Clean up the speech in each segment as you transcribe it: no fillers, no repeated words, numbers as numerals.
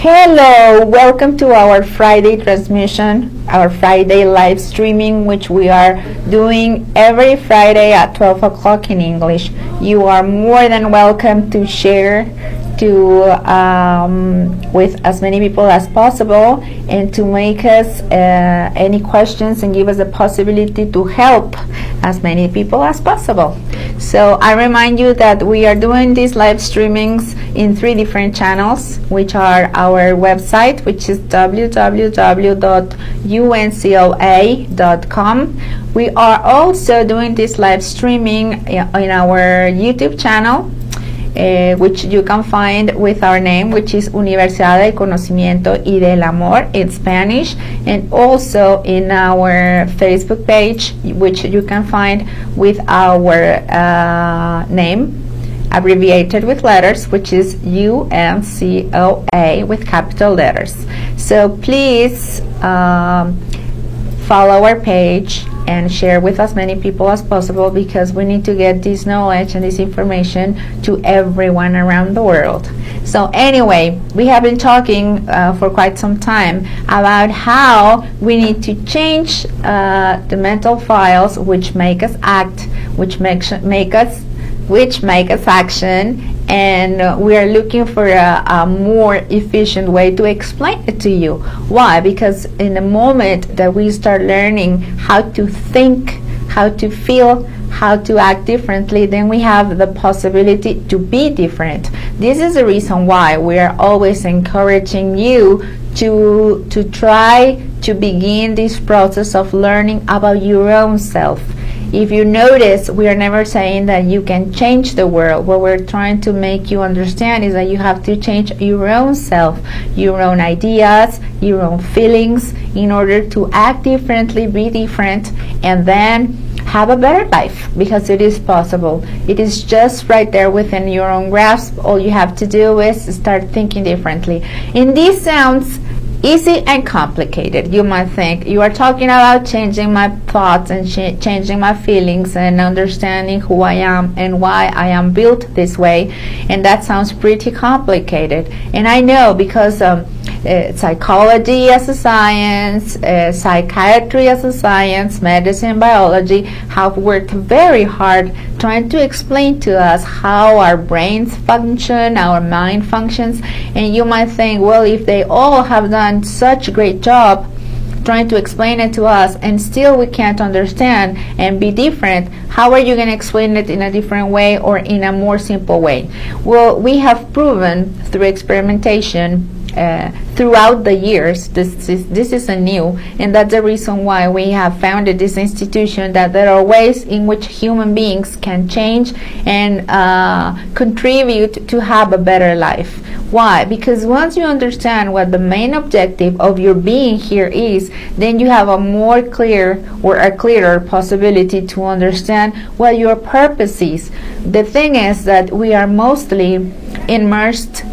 Hello, welcome to our Friday transmission, our Friday live streaming, which we are doing every Friday at 12 o'clock in English. You are more than welcome to share with as many people as possible and to make us any questions and give us the possibility to help as many people as possible. So I remind you that we are doing these live streamings in 3 different channels, which are our website, which is www.uncla.com. We are also doing this live streaming in our YouTube channel, which you can find with our name, which is Universidad del Conocimiento y del Amor in Spanish, and also in our Facebook page, which you can find with our name abbreviated with letters, which is UNCOA with capital letters. So please follow our page and share with as many people as possible, because we need to get this knowledge and this information to everyone around the world. So anyway, we have been talking for quite some time about how we need to change the mental files which make us act, which make us action, and we are looking for a more efficient way to explain it to you. Why? Because in the moment that we start learning how to think, how to feel, how to act differently, then we have the possibility to be different. This is the reason why we are always encouraging you to try to begin this process of learning about your own self. If you notice, we are never saying that you can change the world. What we're trying to make you understand is that you have to change your own self, your own ideas, your own feelings, in order to act differently, be different, and then have a better life, because it is possible. It is just right there within your own grasp. All you have to do is start thinking differently. And this sounds easy and complicated. You might think you are talking about changing my thoughts and changing my feelings and understanding who I am and why I am built this way, and that sounds pretty complicated. And I know, because psychology as a science, psychiatry as a science, medicine, biology have worked very hard trying to explain to us how our brains function, our mind functions. And you might think, well, if they all have done such a great job trying to explain it to us and still we can't understand and be different, how are you going to explain it in a different way or in a more simple way? Well, we have proven through experimentation throughout the years, this isn't new, and that's the reason why we have founded this institution, that there are ways in which human beings can change and contribute to have a better life. Why? Because once you understand what the main objective of your being here is, then you have a more clear or a clearer possibility to understand what your purpose is. The thing is that we are mostly immersed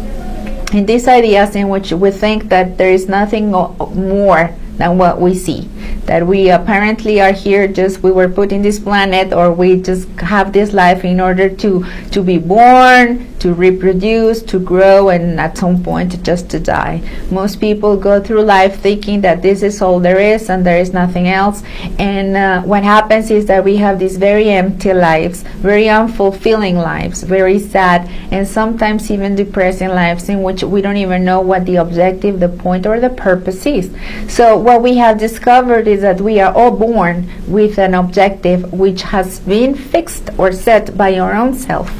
in these ideas in which we think that there is nothing more than what we see, that we apparently are here just, we were put in this planet, or we just have this life in order to be born, to reproduce, to grow, and at some point just to die. Most people go through life thinking that this is all there is and there is nothing else, and what happens is that we have these very empty lives, very unfulfilling lives, very sad, and sometimes even depressing lives, in which we don't even know what the objective, the point, or the purpose is. So what we have discovered is that we are all born with an objective which has been fixed or set by your own self.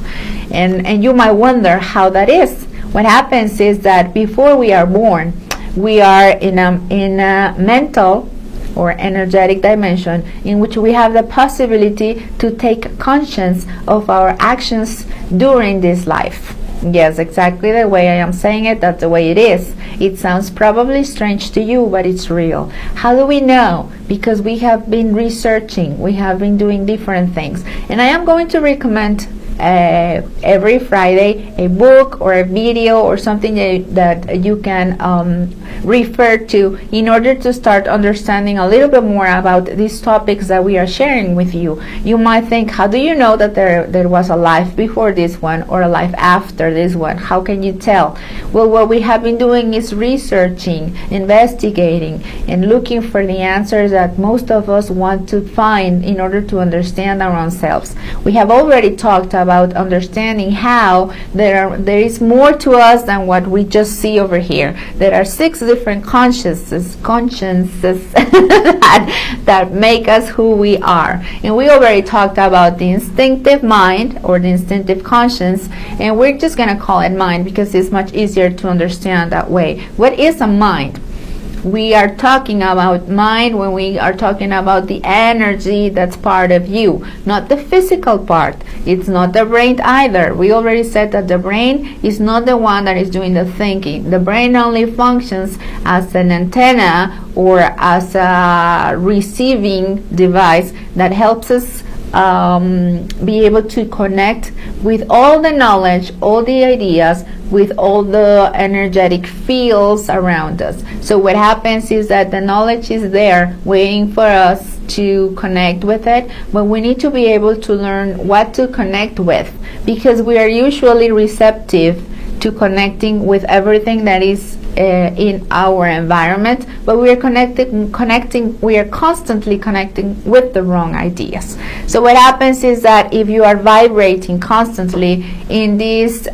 And you might wonder how that is. What happens is that before we are born, we are in a mental or energetic dimension in which we have the possibility to take conscience of our actions during this life. Yes, exactly the way I am saying it, that's the way it is. It sounds probably strange to you, but it's real. How do we know? Because we have been researching, we have been doing different things. And I am going to recommend every Friday a book or a video or something that you can refer to in order to start understanding a little bit more about these topics that we are sharing with you. You might think, how do you know that there was a life before this one or a life after this one? How can you tell? Well, what we have been doing is researching, investigating, and looking for the answers that most of us want to find in order to understand our own selves. We have already talked about understanding how there is more to us than what we just see over here. There are 6 different consciences that make us who we are. And we already talked about the instinctive mind or the instinctive conscience, and we're just going to call it mind because it's much easier to understand that way. What is a mind? We are talking about mind when we are talking about the energy that's part of you, not the physical part. It's not the brain either. We already said that the brain is not the one that is doing the thinking. The brain only functions as an antenna or as a receiving device that helps us be able to connect with all the knowledge, all the ideas, with all the energetic fields around us. So what happens is that the knowledge is there waiting for us to connect with it, but we need to be able to learn what to connect with, because we are usually receptive to connecting with everything that is in our environment, but we are we are constantly connecting with the wrong ideas. So what happens is that if you are vibrating constantly in this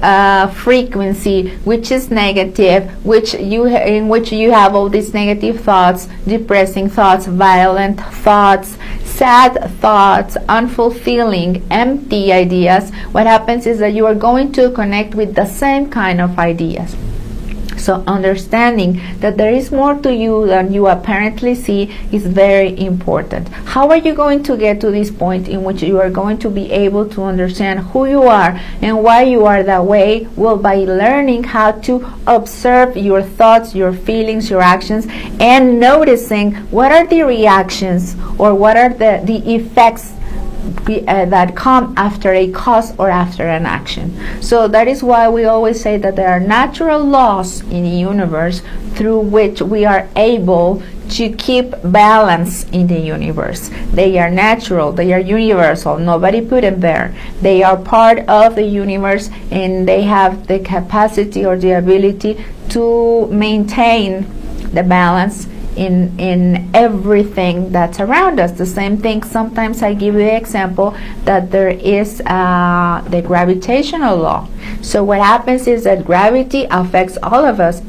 frequency which is negative, in which you have all these negative thoughts, depressing thoughts, violent thoughts, sad thoughts, unfulfilling, empty ideas, what happens is that you are going to connect with the same kind of ideas. So understanding that there is more to you than you apparently see is very important. How are you going to get to this point in which you are going to be able to understand who you are and why you are that way? Well, by learning how to observe your thoughts, your feelings, your actions, and noticing what are the reactions or what are the effects that come after a cause or after an action. So that is why we always say that there are natural laws in the universe through which we are able to keep balance in the universe. They are natural, they are universal, nobody put them there. They are part of the universe, and they have the capacity or the ability to maintain the balance in everything that's around us. The same thing, sometimes I give the example that there is the gravitational law. So what happens is that gravity affects all of us.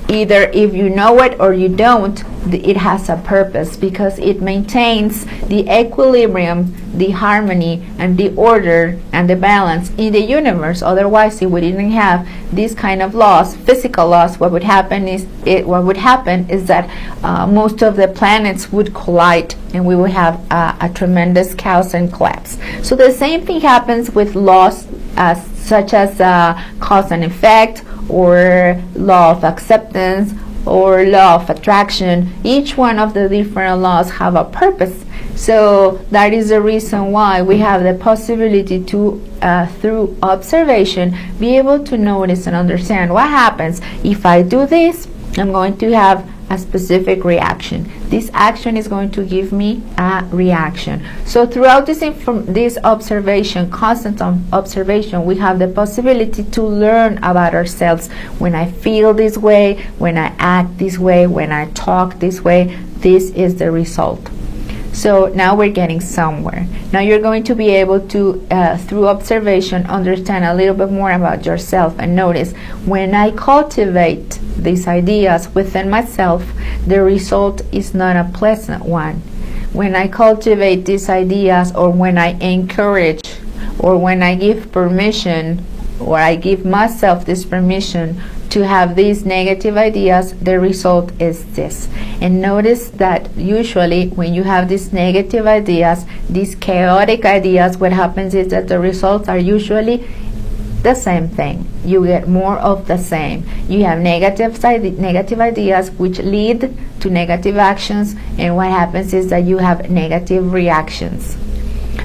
Either if you know it or you don't, it has a purpose, because it maintains the equilibrium, the harmony, and the order and the balance in the universe. Otherwise, if we didn't have these kind of laws, physical laws, what would happen is that most of the planets would collide, and we would have a tremendous chaos and collapse. So the same thing happens with laws such as cause and effect, or law of acceptance, or law of attraction. Each one of the different laws have a purpose. So that is the reason why we have the possibility to, through observation, be able to notice and understand what happens if I do this. I'm going to have a specific reaction. This action is going to give me a reaction. So throughout this observation, constant observation, we have the possibility to learn about ourselves. When I feel this way, when I act this way, when I talk this way, this is the result. So now we're getting somewhere. Now you're going to be able to, through observation, understand a little bit more about yourself, and notice when I cultivate these ideas within myself, the result is not a pleasant one. When I cultivate these ideas, or when I encourage, or when I give permission, or I give myself this permission to have these negative ideas, the result is this. And notice that usually when you have these negative ideas, these chaotic ideas, what happens is that the results are usually the same thing. You get more of the same. You have negative ideas which lead to negative actions, and what happens is that you have negative reactions.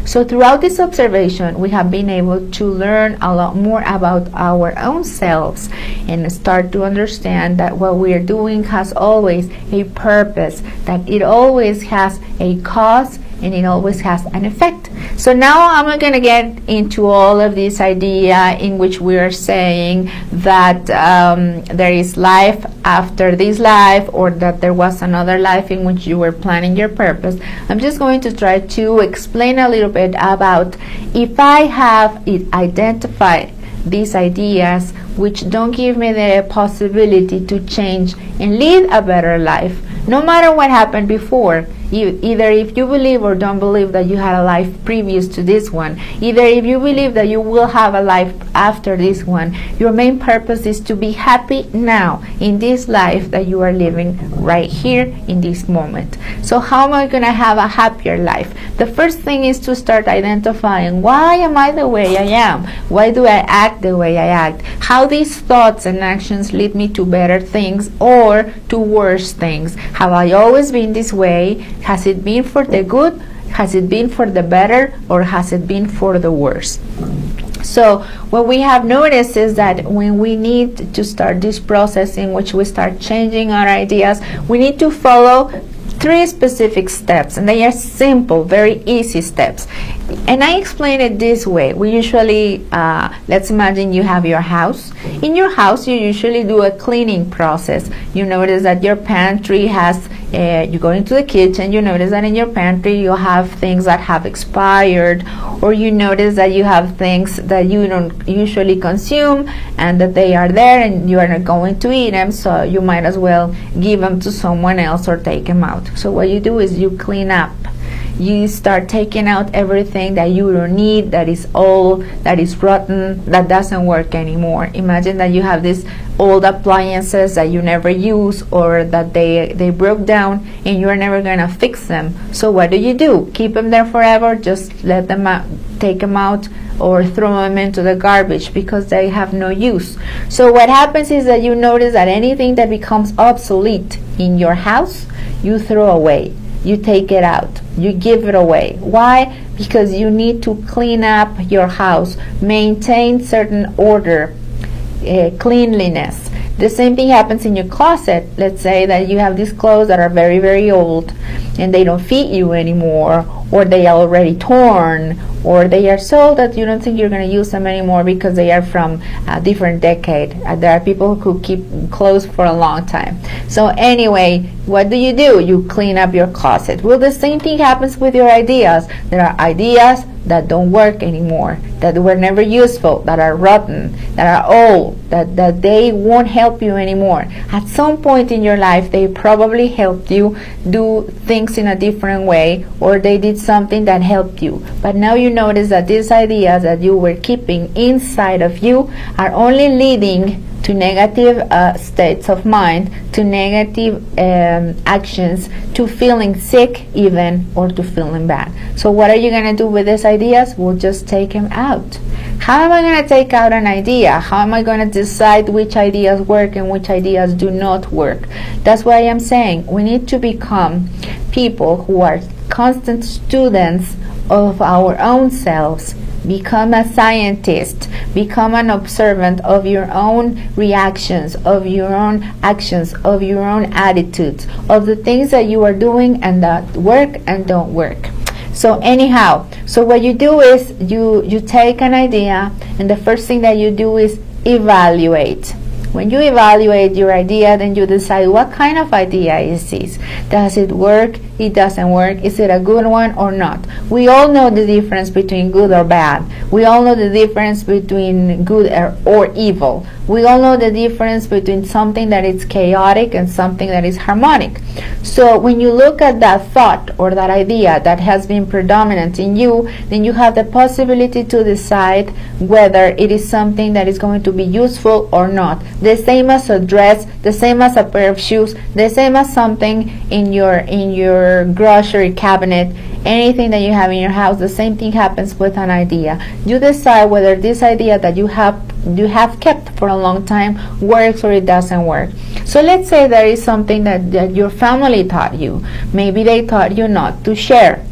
So throughout this observation, we have been able to learn a lot more about our own selves and start to understand that what we are doing has always a purpose, that it always has a cause and it always has an effect. So now I'm going to get into all of this idea in which we are saying that there is life after this life, or that there was another life in which you were planning your purpose. I'm just going to try to explain a little bit about if I have identified these ideas which don't give me the possibility to change and lead a better life, no matter what happened before. Either if you believe or don't believe that you had a life previous to this one, either if you believe that you will have a life after this one, your main purpose is to be happy now in this life that you are living right here in this moment. So how am I going to have a happier life? The first thing is to start identifying, why am I the way I am? Why do I act the way I act? How these thoughts and actions lead me to better things or to worse things? Have I always been this way? Has it been for the good? Has it been for the better? Or has it been for the worse? So what we have noticed is that when we need to start this process in which we start changing our ideas, we need to follow 3 specific steps, and they are simple, very easy steps. And I explain it this way. We usually, let's imagine you have your house. In your house, you usually do a cleaning process. You notice that your pantry has, you go into the kitchen, you notice that in your pantry you have things that have expired, or you notice that you have things that you don't usually consume and that they are there and you are not going to eat them, so you might as well give them to someone else or take them out. So what you do is you clean up. You start taking out everything that you don't need, that is old, that is rotten, that doesn't work anymore. Imagine that you have these old appliances that you never use, or that they broke down and you're never going to fix them. So what do? Keep them there forever? Just let them out, take them out, or throw them into the garbage because they have no use. So what happens is that you notice that anything that becomes obsolete in your house, you throw away. You take it out. You give it away. Why? Because you need to clean up your house, maintain certain order, cleanliness. The same thing happens in your closet. Let's say that you have these clothes that are very, very old and they don't fit you anymore, or they are already torn, or they are so that you don't think you're going to use them anymore because they are from a different decade. There are people who keep clothes for a long time. So anyway, what do? You clean up your closet. Well, the same thing happens with your ideas. There are ideas that don't work anymore, that were never useful, that are rotten, that are old, that they won't help you anymore. At some point in your life, they probably helped you do things in a different way, or they did something that helped you. But now you notice that these ideas that you were keeping inside of you are only leading to negative states of mind, to negative actions, to feeling sick even, or to feeling bad. So what are you going to do with these ideas? We'll just take them out. How am I going to take out an idea? How am I going to decide which ideas work and which ideas do not work? That's why I'm saying we need to become people who are constant students of our own selves. Become a scientist. Become an observant of your own reactions, of your own actions, of your own attitudes, of the things that you are doing and that work and don't work. So anyhow, so what you do is you take an idea, and the first thing that you do is evaluate. When you evaluate your idea, then you decide what kind of idea is this. Does it work? It doesn't work. Is it a good one or not? We all know the difference between good or bad. We all know the difference between good or evil. We all know the difference between something that is chaotic and something that is harmonic. So when you look at that thought or that idea that has been predominant in you, then you have the possibility to decide whether it is something that is going to be useful or not. The same as a dress, the same as a pair of shoes, the same as something in your grocery cabinet, anything that you have in your house. The same thing happens with an idea. You decide whether this idea that you have kept for a long time works or it doesn't work. So let's say there is something that your family taught you. Maybe they taught you not to share.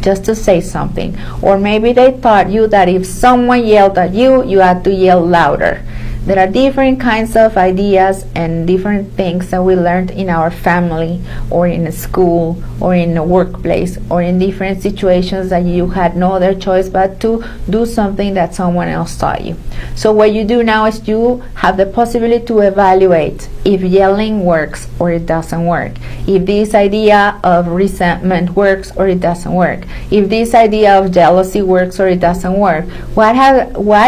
just to say something. Or maybe they taught you that if someone yelled at you, you had to yell louder. There are different kinds of ideas and different things that we learned in our family or in a school or in a workplace or in different situations that you had no other choice but to do something that someone else taught you. So what you do now is you have the possibility to evaluate if yelling works or it doesn't work, if this idea of resentment works or it doesn't work, if this idea of jealousy works or it doesn't work. What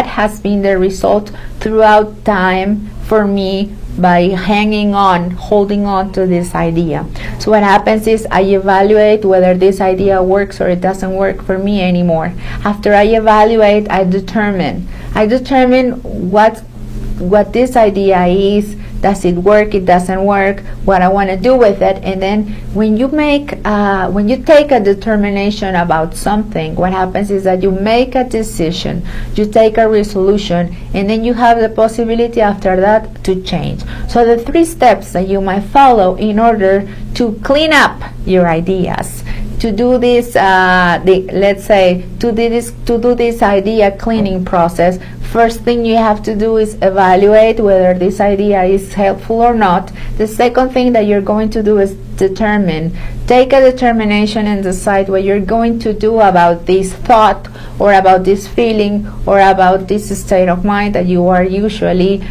has been the result throughout time for me by hanging on, holding on to this idea. So what happens is I evaluate whether this idea works or it doesn't work for me anymore. After I evaluate, I determine what this idea is. Does it work? It doesn't work. What I want to do with it. And then when you take a determination about something, what happens is that you make a decision, you take a resolution, and then you have the possibility after that to change. So the 3 steps that you might follow in order to clean up your ideas, to do this, to do this idea cleaning process. First thing you have to do is evaluate whether this idea is helpful or not. The second thing that you're going to do is take a determination and decide what you're going to do about this thought or about this feeling or about this state of mind that you are usually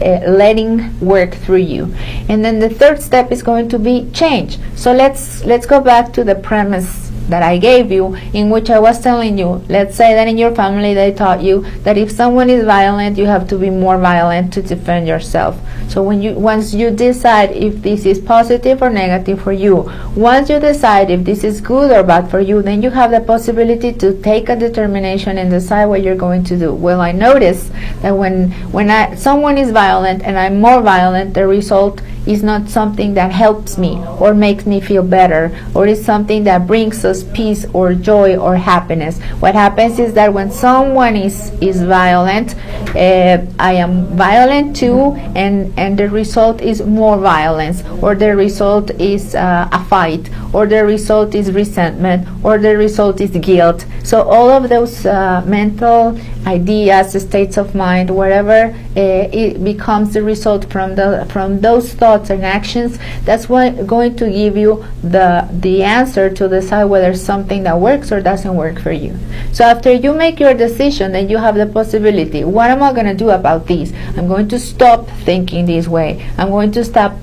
letting work through you. And then the third step is going to be change. So let's go back to the premise that I gave you, in which I was telling you, let's say that in your family they taught you that if someone is violent, you have to be more violent to defend yourself. So once you decide if this is positive or negative for you, once you decide if this is good or bad for you, then you have the possibility to take a determination and decide what you're going to do. Well, I notice that when someone is violent and I'm more violent, the result is not something that helps me or makes me feel better or is something that brings us peace or joy or happiness. What happens is that when someone is violent, I am violent too, and the result is more violence, or the result is a fight, or the result is resentment, or the result is guilt. So all of those mental ideas, states of mind, whatever it becomes the result from those thoughts and actions, that's what going to give you the answer to decide whether something that works or doesn't work for you. So after you make your decision, then you have the possibility, what am I going to do about this? I'm going to stop thinking this way. I'm going to stop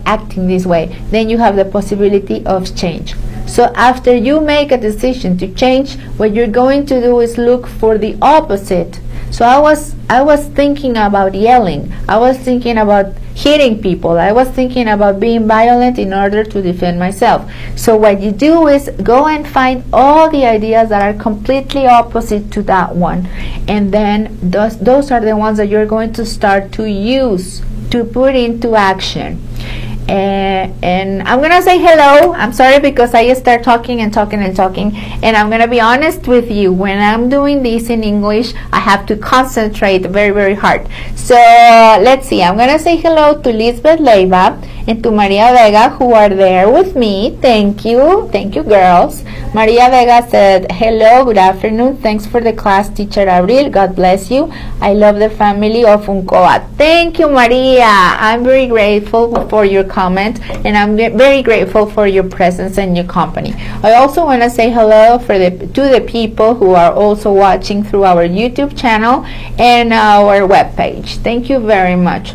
acting this way. Then you have the possibility of change. So after you make a decision to change, what you're going to do is look for the opposite. So I was thinking about yelling. I was thinking about hitting people. I was thinking about being violent in order to defend myself. So what you do is go and find all the ideas that are completely opposite to that one. And then those are the ones that you're going to start to use, to put into action. And I'm gonna say hello. I'm sorry because I start talking and I'm gonna be honest with you. When I'm doing this in English, I have to concentrate very, very hard. So let's see. I'm gonna say hello to Lisbeth Leiva and to Maria Vega, who are there with me. Thank you girls. Maria Vega said, hello, good afternoon, thanks for the class, teacher Abril, God bless you. I love the family of Uncoa. Thank you, Maria. I'm very grateful for your comment, and I'm very grateful for your presence and your company. I also want to say hello to the people who are also watching through our YouTube channel and our webpage. Thank you very much.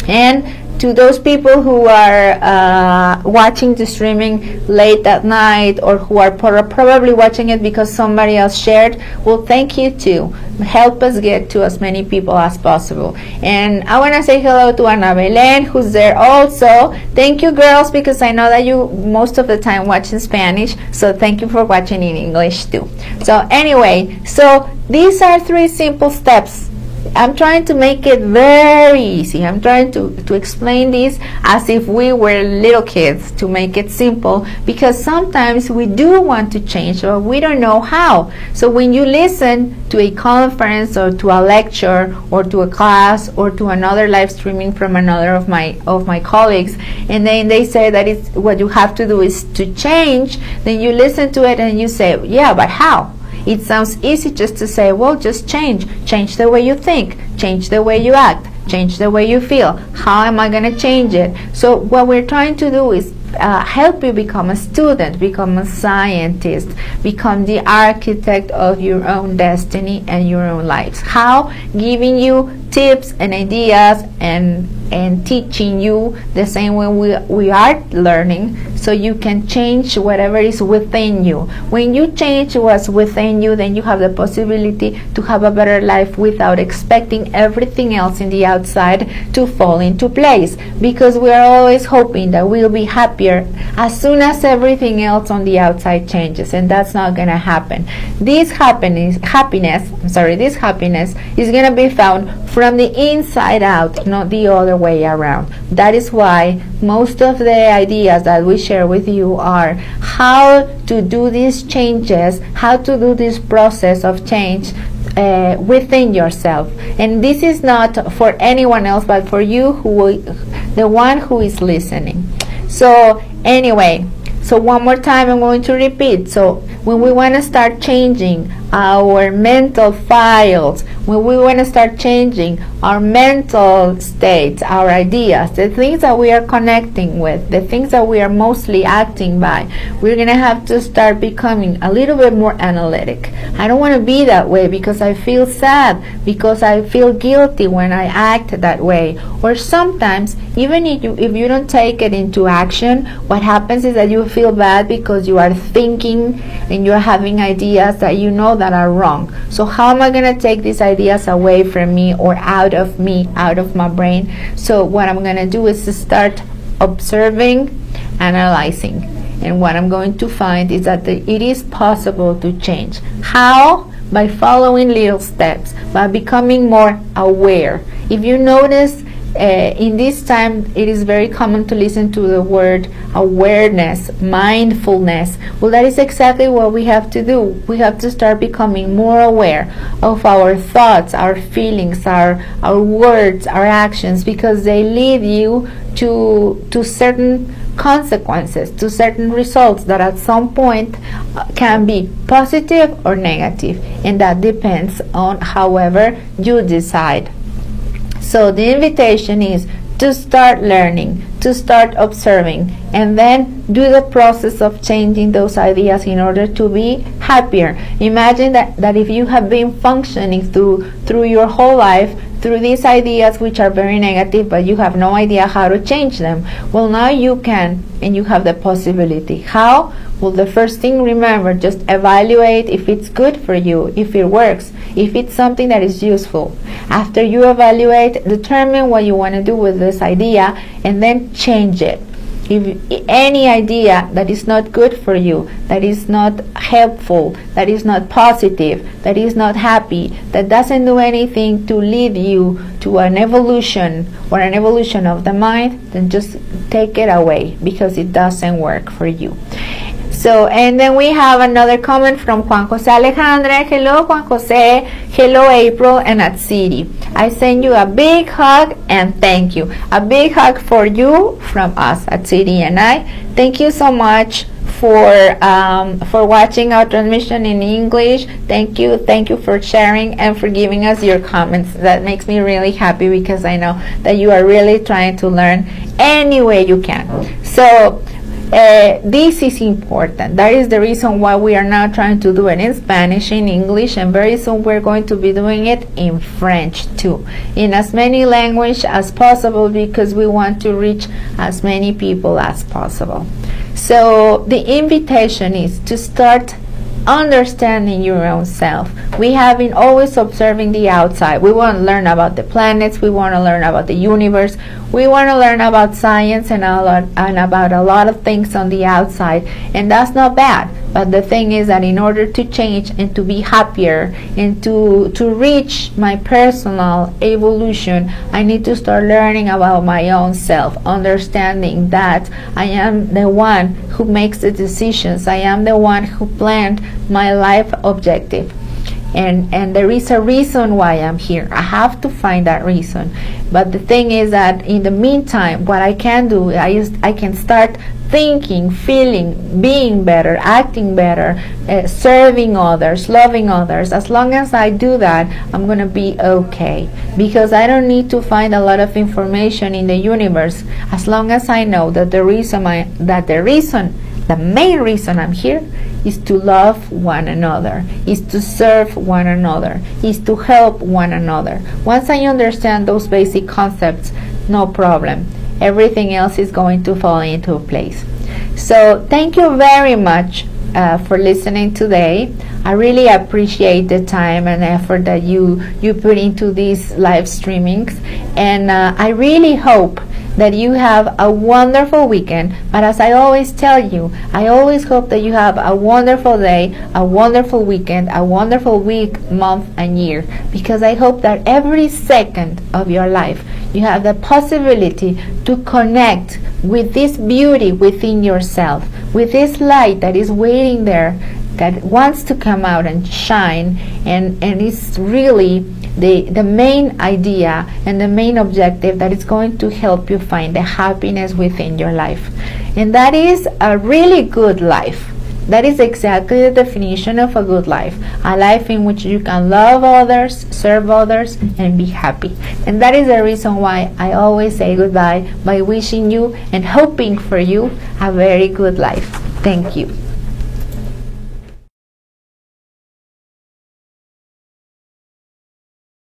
And to those people who are watching the streaming late at night, or who are probably watching it because somebody else shared, well, thank you too. Help us get to as many people as possible. And I want to say hello to Ana Belén, who's there also. Thank you, girls, because I know that you most of the time watch in Spanish, so thank you for watching in English too. So anyway, so these are 3 simple steps I'm trying to make it very easy. I'm trying to explain this as if we were little kids, to make it simple, because sometimes we do want to change, but we don't know how. So when you listen to a conference or to a lecture or to a class or to another live streaming from another of my colleagues, and then they say that it's what you have to do is to change, then you listen to it and you say, yeah, but how? It sounds easy just to say, well, just change the way you think, change the way you act, change the way you feel. How am I going to change it? So what we're trying to do is help you become a student, become a scientist, become the architect of your own destiny and your own lives. How? Giving you tips and ideas and teaching you the same way we are learning, so you can change whatever is within you. When you change what's within you, then you have the possibility to have a better life without expecting everything else in the outside to fall into place, because we are always hoping that we'll be happier as soon as everything else on the outside changes, and that's not going to happen. This happiness is going to be found from the inside out, not the other way around. That is why most of the ideas that we share with you are how to do these changes, how to do this process of change within yourself. And this is not for anyone else, but for you, the one who is listening. So anyway, so one more time I'm going to repeat. So when we want to start changing our mental files, when we want to start changing our mental states, our ideas, the things that we are connecting with, the things that we are mostly acting by, we're going to have to start becoming a little bit more analytic. I don't want to be that way because I feel sad, because I feel guilty when I act that way. Or sometimes, even if you don't take it into action, what happens is that you feel bad because you are thinking and you're having ideas that you know that are wrong. So how am I going to take these ideas away from me or out of me, out of my brain? So what I'm going to do is to start observing, analyzing. And what I'm going to find is that it is possible to change. How? By following little steps, by becoming more aware. If you notice, in this time it is very common to listen to the word awareness, mindfulness. Well, that is exactly what we have to do. We have to start becoming more aware of our thoughts, our feelings, our words, our actions, because they lead you to certain consequences, to certain results that at some point can be positive or negative, and that depends on however you decide. So the invitation is to start learning, to start observing, and then do the process of changing those ideas in order to be happier. Imagine that if you have been functioning through your whole life through these ideas which are very negative, but you have no idea how to change them. Well, now you can, and you have the possibility. How? Well, the first thing, remember, just evaluate if it's good for you, if it works, if it's something that is useful. After you evaluate, determine what you want to do with this idea, and then change it. If any idea that is not good for you, that is not helpful, that is not positive, that is not happy, that doesn't do anything to lead you to an evolution or an evolution of the mind, then just take it away, because it doesn't work for you. So, and then we have another comment from Juan Jose Alejandra. Hello, Juan Jose. Hello, April and Atsiri. I send you a big hug and thank you. A big hug for you from us, Atsiri and I. Thank you so much for watching our transmission in English. Thank you for sharing and for giving us your comments. That makes me really happy, because I know that you are really trying to learn any way you can. So this is important. That is the reason why we are now trying to do it in Spanish, in English, and very soon we're going to be doing it in French too, in as many languages as possible, because we want to reach as many people as possible. So the invitation is to start understanding your own self. We have been always observing the outside. We want to learn about the planets, we want to learn about the universe, we want to learn about science and about a lot of things on the outside, and that's not bad. But the thing is that in order to change and to be happier and to reach my personal evolution, I need to start learning about my own self, understanding that I am the one who makes the decisions. I am the one who planned my life objective. And there is a reason why I'm here. I have to find that reason. But the thing is that in the meantime, what I can do, I can start thinking, feeling, being better, acting better, serving others, loving others. As long as I do that, I'm going to be okay. Because I don't need to find a lot of information in the universe. As long as I know that the main reason I'm here is to love one another, is to serve one another, is to help one another. Once I understand those basic concepts, no problem. Everything else is going to fall into place. So thank you very much for listening today. I really appreciate the time and effort that you put into these live streamings, and I really hope that you have a wonderful weekend. But as I always tell you, I always hope that you have a wonderful day, a wonderful weekend, a wonderful week, month, and year, because I hope that every second of your life you have the possibility to connect with this beauty within yourself, with this light that is waiting there, that wants to come out and shine, and it's really the main idea and the main objective that is going to help you find the happiness within your life. And that is a really good life. That is exactly the definition of a good life. A life in which you can love others, serve others, and be happy. And that is the reason why I always say goodbye by wishing you and hoping for you a very good life. Thank you.